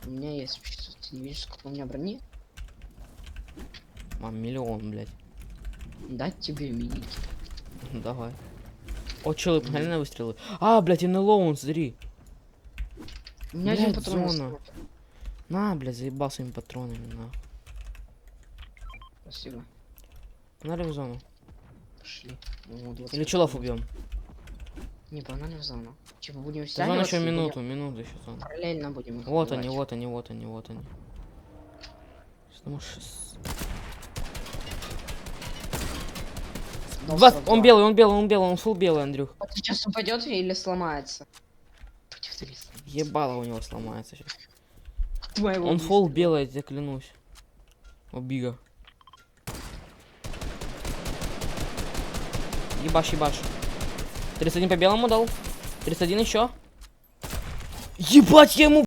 У меня есть 500. Ты не видишь, сколько у меня брони? Мам, миллион, блядь. Дать тебе мини. Давай. О, челы, погнали на выстрелы. А, блядь, НЛО, он, смотри. У меня Блядь, один патрон. зона. На, блядь, заебал своими патронами, на. Спасибо. Погнали в зону. Пошли. Ну, 20 Или челов патронов. убьем. Не, погнали в зону. Типа будем Зона стягиваться еще и минуту еще зона. будем параллельно будем их Вот убивать. они, вот они, вот они, вот они. Что Дал 20, 42. он белый, он белый, он белый, он фул белый, Андрюх. А ты сейчас упадет или сломается? Против 300. Ебало у него сломается сейчас. Твоего Он фул выстрела. белый, я тебе клянусь. Обига. Ебаш, ебаш. 31 по белому дал. 31 еще. Ебать, я ему